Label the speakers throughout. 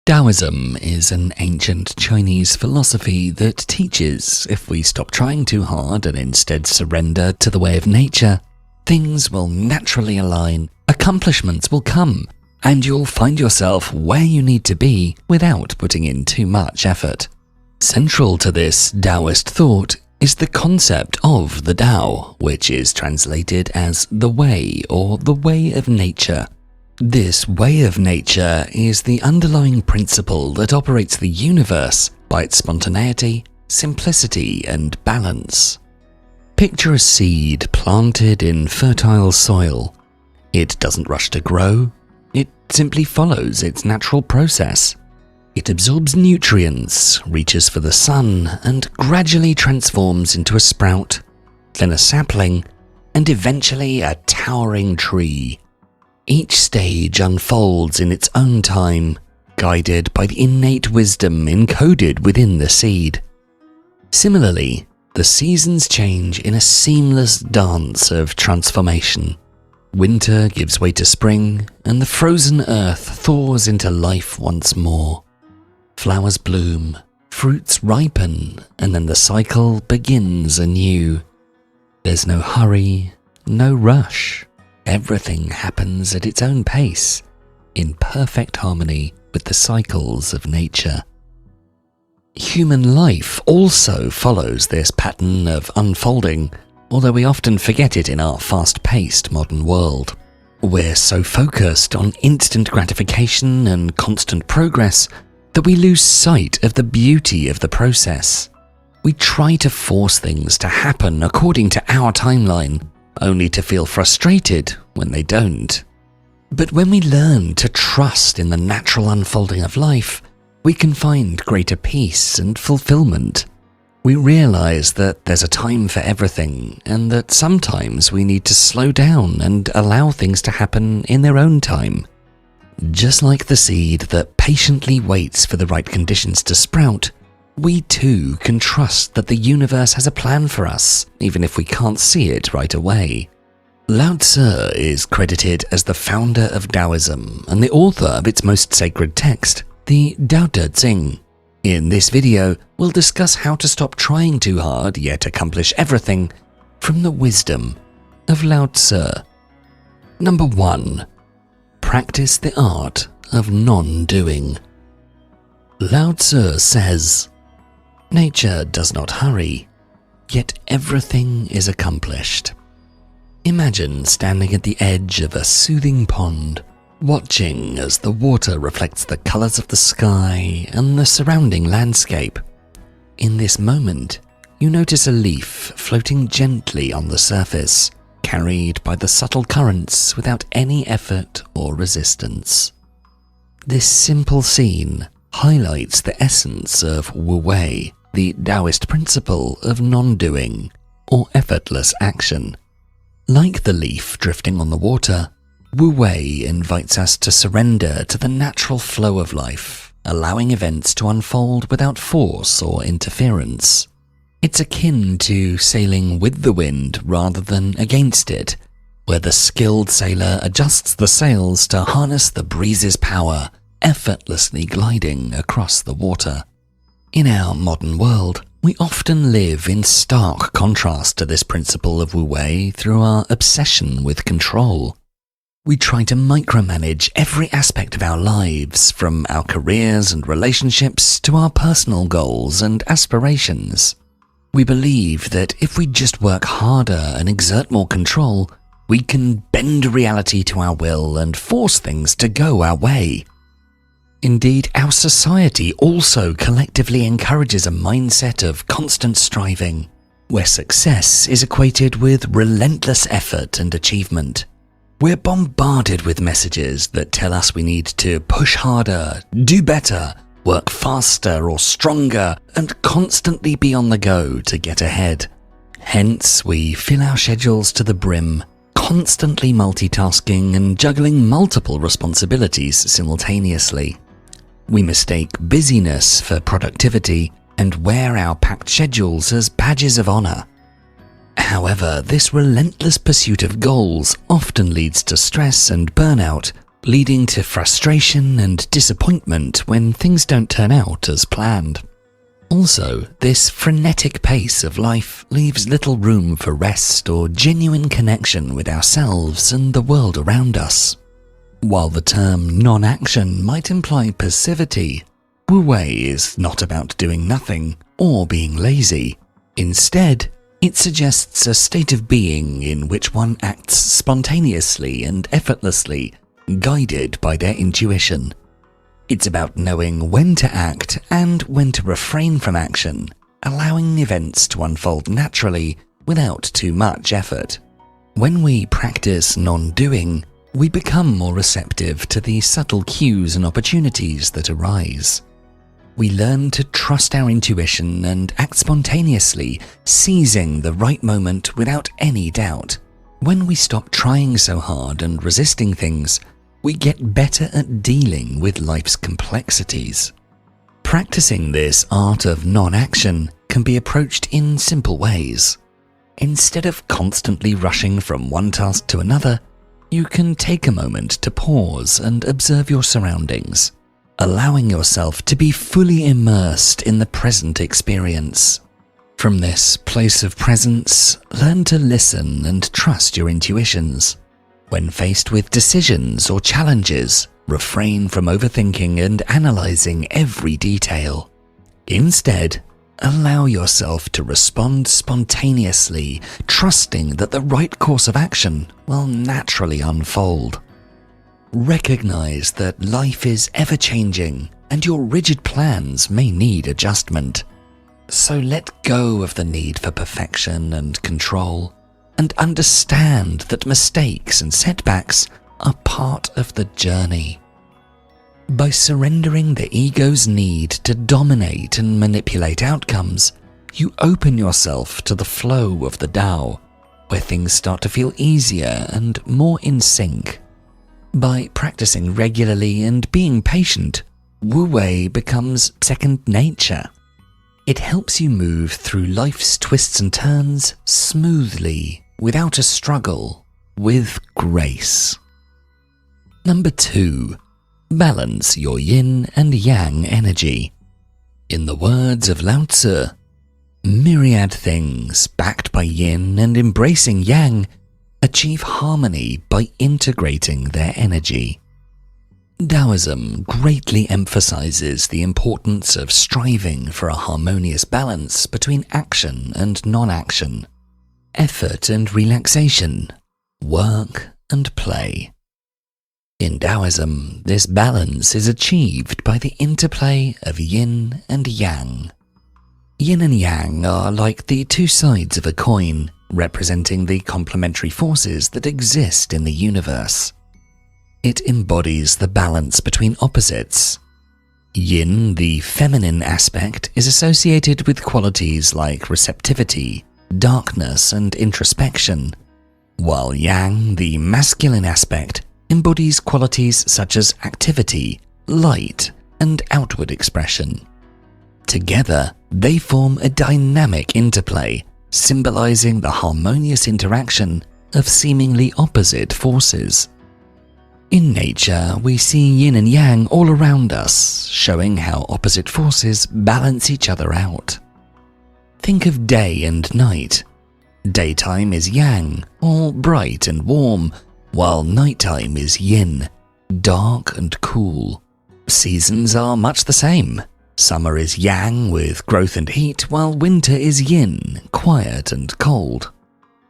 Speaker 1: Taoism is an ancient Chinese philosophy that teaches if we stop trying too hard and instead surrender to the way of nature, things will naturally align, accomplishments will come, and you'll find yourself where you need to be without putting in too much effort. Central to this Taoist thought is the concept of the Tao, which is translated as the way or the way of nature. This way of nature is the underlying principle that operates the universe by its spontaneity, simplicity, and balance. Picture a seed planted in fertile soil. It doesn't rush to grow, it simply follows its natural process. It absorbs nutrients, reaches for the sun, and gradually transforms into a sprout, then a sapling, and eventually a towering tree. Each stage unfolds in its own time, guided by the innate wisdom encoded within the seed. Similarly, the seasons change in a seamless dance of transformation. Winter gives way to spring, and the frozen earth thaws into life once more. Flowers bloom, fruits ripen, and then the cycle begins anew. There's no hurry, no rush. Everything happens at its own pace, in perfect harmony with the cycles of nature. Human life also follows this pattern of unfolding, although we often forget it in our fast-paced modern world. We're so focused on instant gratification and constant progress that we lose sight of the beauty of the process. We try to force things to happen according to our timeline, only to feel frustrated when they don't. But when we learn to trust in the natural unfolding of life, we can find greater peace and fulfillment. We realize that there's a time for everything, and that sometimes we need to slow down and allow things to happen in their own time. Just like the seed that patiently waits for the right conditions to sprout, we too can trust that the universe has a plan for us, even if we can't see it right away. Lao Tzu is credited as the founder of Taoism and the author of its most sacred text, the Tao Te Ching. In this video, we'll discuss how to stop trying too hard yet accomplish everything from the wisdom of Lao Tzu. Number 1. Practice the art of non-doing. Lao Tzu says, "Nature does not hurry, yet everything is accomplished." Imagine standing at the edge of a soothing pond, watching as the water reflects the colors of the sky and the surrounding landscape. In this moment, you notice a leaf floating gently on the surface, carried by the subtle currents without any effort or resistance. This simple scene highlights the essence of Wu Wei, the Taoist principle of non-doing, or effortless action. Like the leaf drifting on the water, Wu Wei invites us to surrender to the natural flow of life, allowing events to unfold without force or interference. It's akin to sailing with the wind rather than against it, where the skilled sailor adjusts the sails to harness the breeze's power, effortlessly gliding across the water. In our modern world, we often live in stark contrast to this principle of Wu Wei through our obsession with control. We try to micromanage every aspect of our lives, from our careers and relationships to our personal goals and aspirations. We believe that if we just work harder and exert more control, we can bend reality to our will and force things to go our way. Indeed, our society also collectively encourages a mindset of constant striving, where success is equated with relentless effort and achievement. We're bombarded with messages that tell us we need to push harder, do better, work faster or stronger, and constantly be on the go to get ahead. Hence, we fill our schedules to the brim, constantly multitasking and juggling multiple responsibilities simultaneously. We mistake busyness for productivity and wear our packed schedules as badges of honor. However, this relentless pursuit of goals often leads to stress and burnout, leading to frustration and disappointment when things don't turn out as planned. Also, this frenetic pace of life leaves little room for rest or genuine connection with ourselves and the world around us. While the term non-action might imply passivity, Wu Wei is not about doing nothing or being lazy. Instead, it suggests a state of being in which one acts spontaneously and effortlessly, guided by their intuition. It's about knowing when to act and when to refrain from action, allowing events to unfold naturally without too much effort. When we practice non-doing, we become more receptive to the subtle cues and opportunities that arise. We learn to trust our intuition and act spontaneously, seizing the right moment without any doubt. When we stop trying so hard and resisting things, we get better at dealing with life's complexities. Practicing this art of non-action can be approached in simple ways. Instead of constantly rushing from one task to another, you can take a moment to pause and observe your surroundings, allowing yourself to be fully immersed in the present experience. From this place of presence, learn to listen and trust your intuitions. When faced with decisions or challenges, refrain from overthinking and analyzing every detail. Instead, allow yourself to respond spontaneously, trusting that the right course of action will naturally unfold. Recognize that life is ever-changing and your rigid plans may need adjustment. So let go of the need for perfection and control, and understand that mistakes and setbacks are part of the journey. By surrendering the ego's need to dominate and manipulate outcomes, you open yourself to the flow of the Tao, where things start to feel easier and more in sync. By practicing regularly and being patient, Wu Wei becomes second nature. It helps you move through life's twists and turns smoothly, without a struggle, with grace. Number 2. Balance your yin and yang energy. In the words of Lao Tzu, myriad things backed by yin and embracing yang achieve harmony by integrating their energy. Taoism greatly emphasizes the importance of striving for a harmonious balance between action and non-action, effort and relaxation, work and play. In Taoism, this balance is achieved by the interplay of yin and yang. Yin and yang are like the two sides of a coin, representing the complementary forces that exist in the universe. It embodies the balance between opposites. Yin, the feminine aspect, is associated with qualities like receptivity, darkness, and introspection, while yang, the masculine aspect, embodies qualities such as activity, light, and outward expression. Together, they form a dynamic interplay, symbolizing the harmonious interaction of seemingly opposite forces. In nature, we see yin and yang all around us, showing how opposite forces balance each other out. Think of day and night. Daytime is yang, all bright and warm, while nighttime is yin, dark and cool. Seasons are much the same. Summer is yang with growth and heat, while winter is yin, quiet and cold.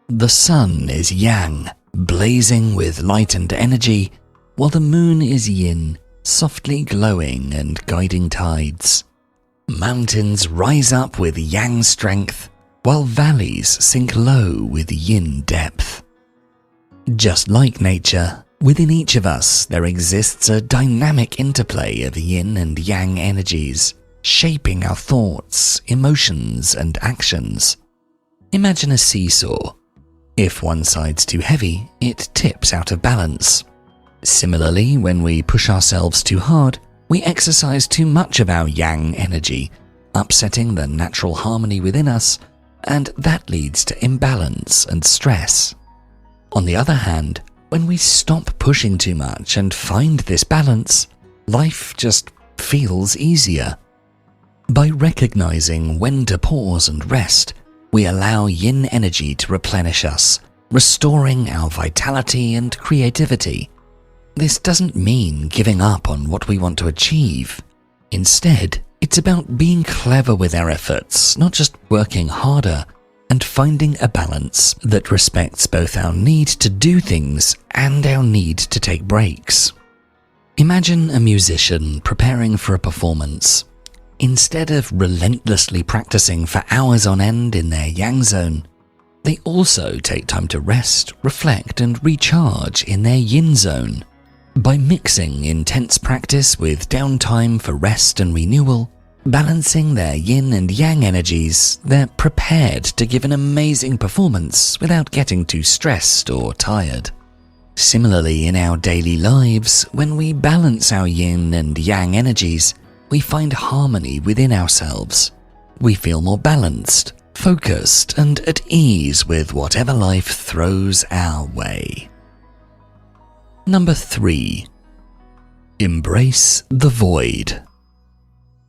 Speaker 1: The sun is yang, blazing with light and energy, while the moon is yin, softly glowing and guiding tides. Mountains rise up with yang strength, while valleys sink low with yin depth. Just like nature, within each of us there exists a dynamic interplay of yin and yang energies, shaping our thoughts, emotions, and actions. Imagine a seesaw. If one side's too heavy, it tips out of balance. Similarly, when we push ourselves too hard, we exercise too much of our yang energy, upsetting the natural harmony within us, and that leads to imbalance and stress. On the other hand, When we stop pushing too much and find this balance, life just feels easier. By recognizing when to pause and rest, we allow yin energy to replenish us, restoring our vitality and creativity. This doesn't mean giving up on what we want to achieve. Instead, it's about being clever with our efforts, not just working harder, and finding a balance that respects both our need to do things and our need to take breaks. Imagine a musician preparing for a performance. Instead of relentlessly practicing for hours on end in their yang zone, they also take time to rest, reflect, and recharge in their yin zone. By mixing intense practice with downtime for rest and renewal, balancing their yin and yang energies, they're prepared to give an amazing performance without getting too stressed or tired. Similarly, in our daily lives, when we balance our yin and yang energies, we find harmony within ourselves. We feel more balanced, focused, and at ease with whatever life throws our way. Number 3. Embrace the void.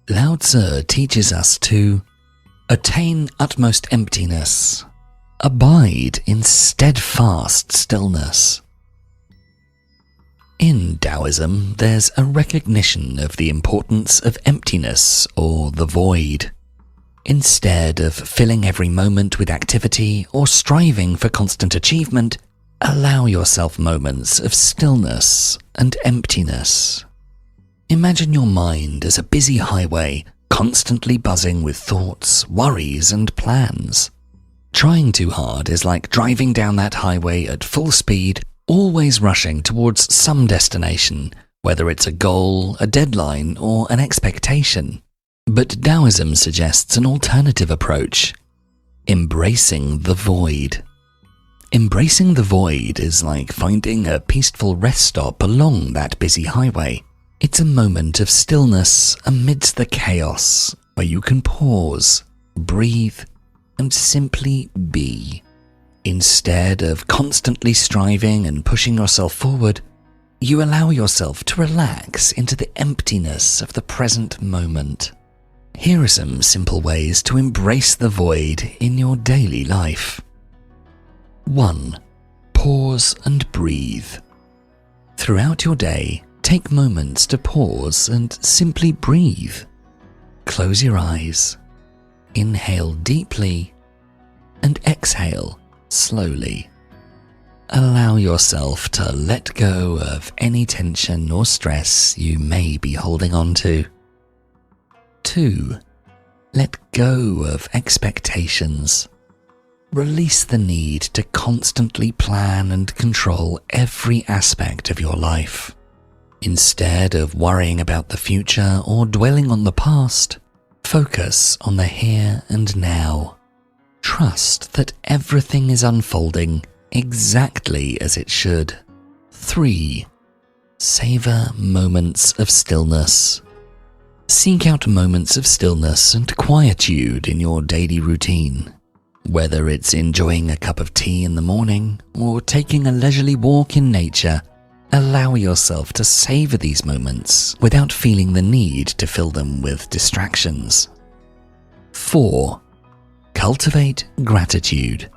Speaker 1: Lao Tzu teaches us to attain utmost emptiness, abide in steadfast stillness. In Taoism, there's a recognition of the importance of emptiness or the void. Instead of filling every moment with activity or striving for constant achievement, allow yourself moments of stillness and emptiness. Imagine your mind as a busy highway, constantly buzzing with thoughts, worries, and plans. Trying too hard is like driving down that highway at full speed, always rushing towards some destination, whether it's a goal, a deadline, or an expectation. But Taoism suggests an alternative approach: embracing the void. Embracing the void is like finding a peaceful rest stop along that busy highway. It's a moment of stillness amidst the chaos where you can pause, breathe, and simply be. Instead of constantly striving and pushing yourself forward, you allow yourself to relax into the emptiness of the present moment. Here are some simple ways to embrace the void in your daily life. 1. Pause and breathe. Throughout your day, take moments to pause and simply breathe. Close your eyes, inhale deeply, and exhale slowly. Allow yourself to let go of any tension or stress you may be holding on to. 2. Let go of expectations. Release the need to constantly plan and control every aspect of your life. Instead of worrying about the future or dwelling on the past, focus on the here and now. Trust that everything is unfolding exactly as it should. 3. Savor moments of stillness. Seek out moments of stillness and quietude in your daily routine. Whether it's enjoying a cup of tea in the morning or taking a leisurely walk in nature, allow yourself to savor these moments without feeling the need to fill them with distractions. 4. Cultivate gratitude.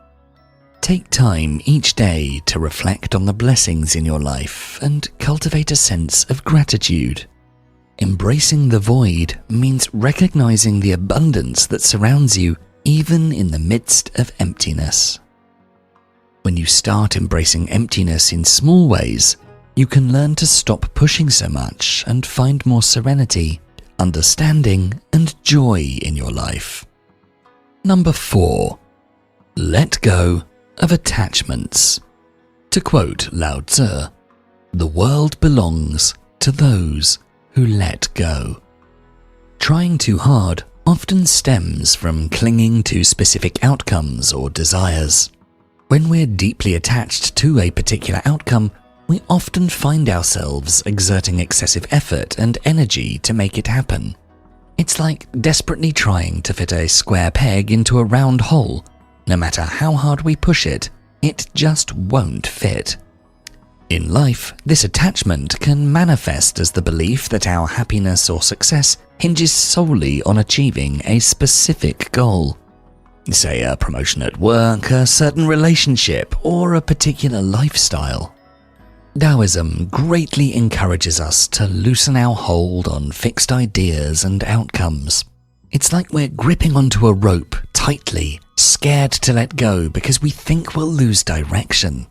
Speaker 1: Take time each day to reflect on the blessings in your life and cultivate a sense of gratitude. Embracing the void means recognizing the abundance that surrounds you even in the midst of emptiness. When you start embracing emptiness in small ways, you can learn to stop pushing so much and find more serenity, understanding, and joy in your life. Number 4. Let go of attachments. To quote Lao Tzu, "The world belongs to those who let go." Trying too hard often stems from clinging to specific outcomes or desires. When we're deeply attached to a particular outcome, we often find ourselves exerting excessive effort and energy to make it happen. It's like desperately trying to fit a square peg into a round hole. No matter how hard we push it, it just won't fit. In life, this attachment can manifest as the belief that our happiness or success hinges solely on achieving a specific goal. Say a promotion at work, a certain relationship, or a particular lifestyle. Taoism greatly encourages us to loosen our hold on fixed ideas and outcomes. It's like we're gripping onto a rope tightly, scared to let go because we think we'll lose direction.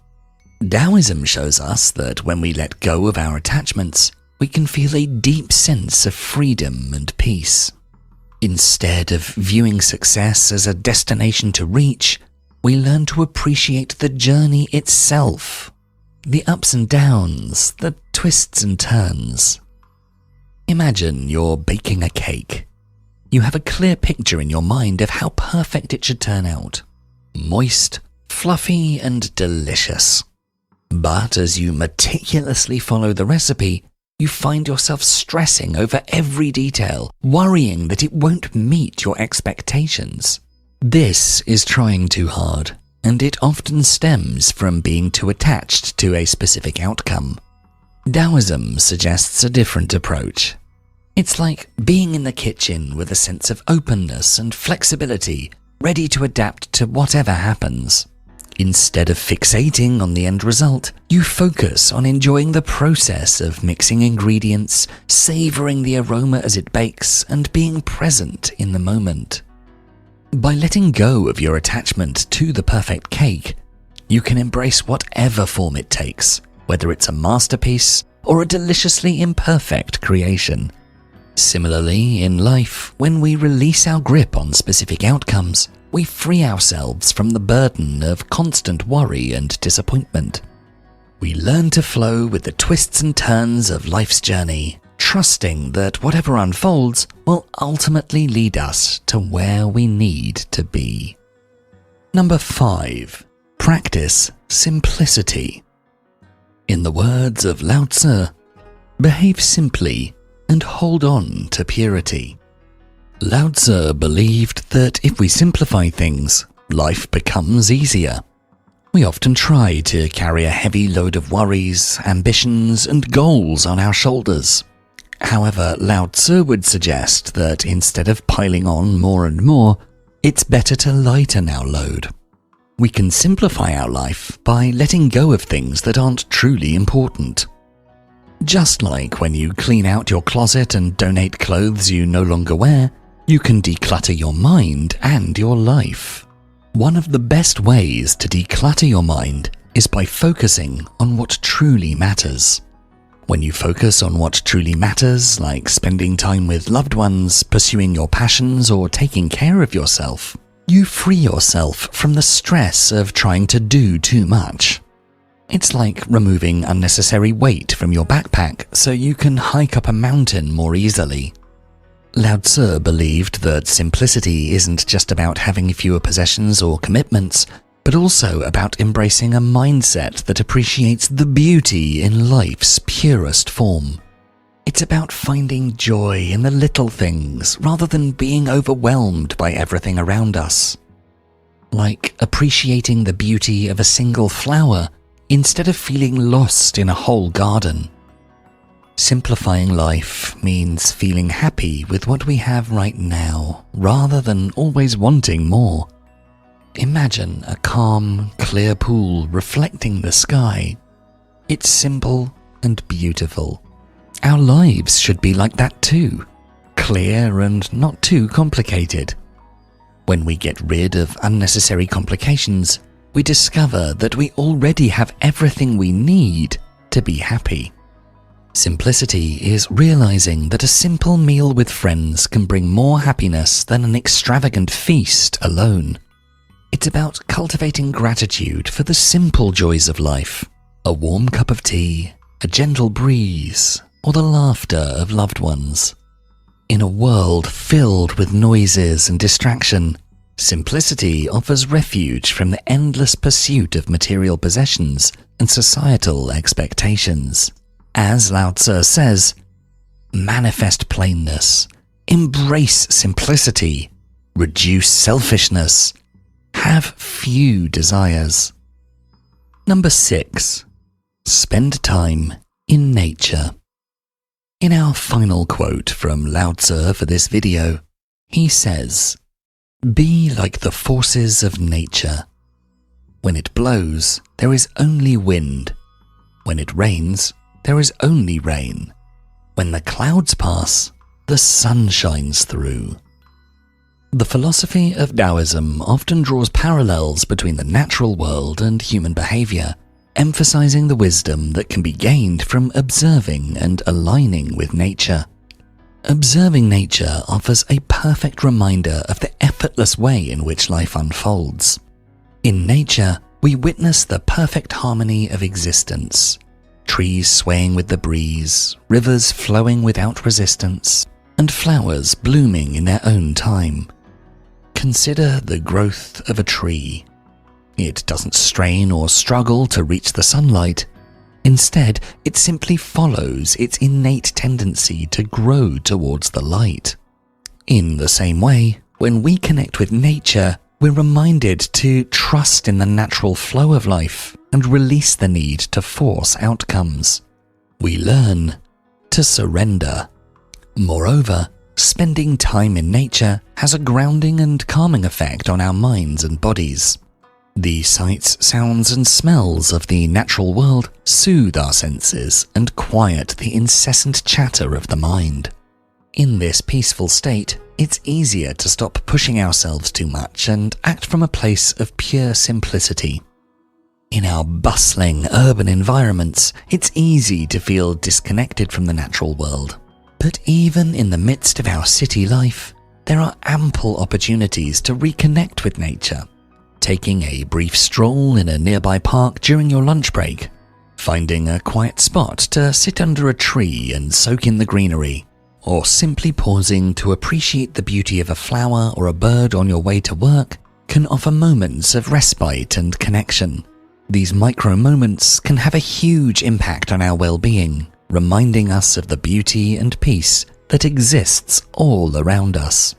Speaker 1: Taoism shows us that when we let go of our attachments, we can feel a deep sense of freedom and peace. Instead of viewing success as a destination to reach, we learn to appreciate the journey itself, the ups and downs, the twists and turns. Imagine you're baking a cake. You have a clear picture in your mind of how perfect it should turn out. Moist, fluffy, and delicious. But as you meticulously follow the recipe, you find yourself stressing over every detail, worrying that it won't meet your expectations. This is trying too hard, and it often stems from being too attached to a specific outcome. Taoism suggests a different approach. It's like being in the kitchen with a sense of openness and flexibility, ready to adapt to whatever happens. Instead of fixating on the end result, you focus on enjoying the process of mixing ingredients, savoring the aroma as it bakes, and being present in the moment. By letting go of your attachment to the perfect cake, you can embrace whatever form it takes, whether it's a masterpiece or a deliciously imperfect creation. Similarly, in life, when we release our grip on specific outcomes, we free ourselves from the burden of constant worry and disappointment. We learn to flow with the twists and turns of life's journey, trusting that whatever unfolds will ultimately lead us to where we need to be. Number 5. Practice simplicity. In the words of Lao Tzu, behave simply and hold on to purity. Lao Tzu believed that if we simplify things, life becomes easier. We often try to carry a heavy load of worries, ambitions, and goals on our shoulders. However, Lao Tzu would suggest that instead of piling on more and more, it's better to lighten our load. We can simplify our life by letting go of things that aren't truly important. Just like when you clean out your closet and donate clothes you no longer wear, you can declutter your mind and your life. One of the best ways to declutter your mind is by focusing on what truly matters. When you focus on what truly matters, like spending time with loved ones, pursuing your passions, or taking care of yourself, you free yourself from the stress of trying to do too much. It's like removing unnecessary weight from your backpack so you can hike up a mountain more easily. Lao Tzu believed that simplicity isn't just about having fewer possessions or commitments, but also about embracing a mindset that appreciates the beauty in life's purest form. It's about finding joy in the little things rather than being overwhelmed by everything around us. Like appreciating the beauty of a single flower instead of feeling lost in a whole garden. Simplifying life means feeling happy with what we have right now, rather than always wanting more. Imagine a calm, clear pool reflecting the sky. It's simple and beautiful. Our lives should be like that too, clear and not too complicated. When we get rid of unnecessary complications, we discover that we already have everything we need to be happy. Simplicity is realizing that a simple meal with friends can bring more happiness than an extravagant feast alone. It's about cultivating gratitude for the simple joys of life, a warm cup of tea, a gentle breeze, or the laughter of loved ones. In a world filled with noises and distraction, simplicity offers refuge from the endless pursuit of material possessions and societal expectations. As Lao Tzu says, manifest plainness, embrace simplicity, reduce selfishness, have few desires. Number 6. Spend time in nature. In our final quote from Lao Tzu for this video, he says, "Be like the forces of nature. When it blows, there is only wind. When it rains, there is only rain. When the clouds pass, the sun shines through." The philosophy of Taoism often draws parallels between the natural world and human behavior, emphasizing the wisdom that can be gained from observing and aligning with nature. Observing nature offers a perfect reminder of the effortless way in which life unfolds. In nature, we witness the perfect harmony of existence. Trees swaying with the breeze, rivers flowing without resistance, and flowers blooming in their own time. Consider the growth of a tree. It doesn't strain or struggle to reach the sunlight. Instead, it simply follows its innate tendency to grow towards the light. In the same way, when we connect with nature, we're reminded to trust in the natural flow of life and release the need to force outcomes. We learn to surrender. Moreover, spending time in nature has a grounding and calming effect on our minds and bodies. The sights, sounds, and smells of the natural world soothe our senses and quiet the incessant chatter of the mind. In this peaceful state, it's easier to stop pushing ourselves too much and act from a place of pure simplicity. In our bustling urban environments, it's easy to feel disconnected from the natural world. But even in the midst of our city life, there are ample opportunities to reconnect with nature. Taking a brief stroll in a nearby park during your lunch break, finding a quiet spot to sit under a tree and soak in the greenery, or simply pausing to appreciate the beauty of a flower or a bird on your way to work can offer moments of respite and connection. These micro moments can have a huge impact on our well-being, reminding us of the beauty and peace that exists all around us.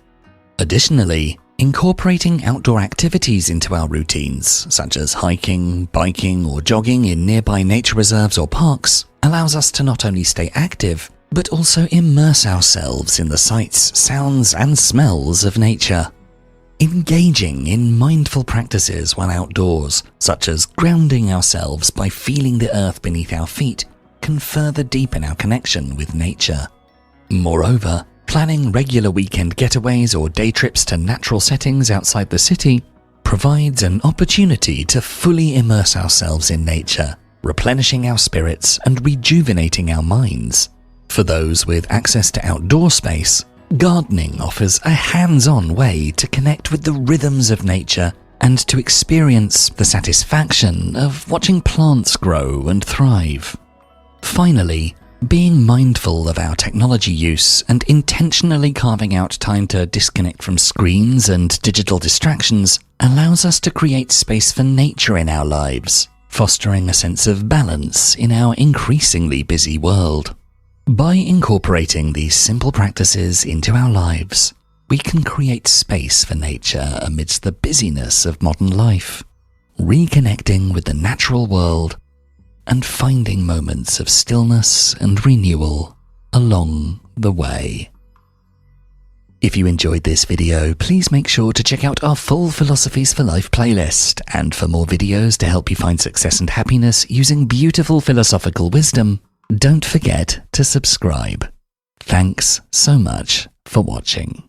Speaker 1: Additionally, incorporating outdoor activities into our routines, such as hiking, biking, or jogging in nearby nature reserves or parks, allows us to not only stay active, but also immerse ourselves in the sights, sounds, and smells of nature. Engaging in mindful practices while outdoors, such as grounding ourselves by feeling the earth beneath our feet, can further deepen our connection with nature. Moreover, planning regular weekend getaways or day trips to natural settings outside the city provides an opportunity to fully immerse ourselves in nature, replenishing our spirits and rejuvenating our minds. For those with access to outdoor space, gardening offers a hands-on way to connect with the rhythms of nature and to experience the satisfaction of watching plants grow and thrive. Finally, being mindful of our technology use and intentionally carving out time to disconnect from screens and digital distractions allows us to create space for nature in our lives, fostering a sense of balance in our increasingly busy world. By incorporating these simple practices into our lives, we can create space for nature amidst the busyness of modern life, reconnecting with the natural world and finding moments of stillness and renewal along the way. If you enjoyed this video, please make sure to check out our full Philosophies for Life playlist, and for more videos to help you find success and happiness using beautiful philosophical wisdom, don't forget to subscribe. Thanks so much for watching.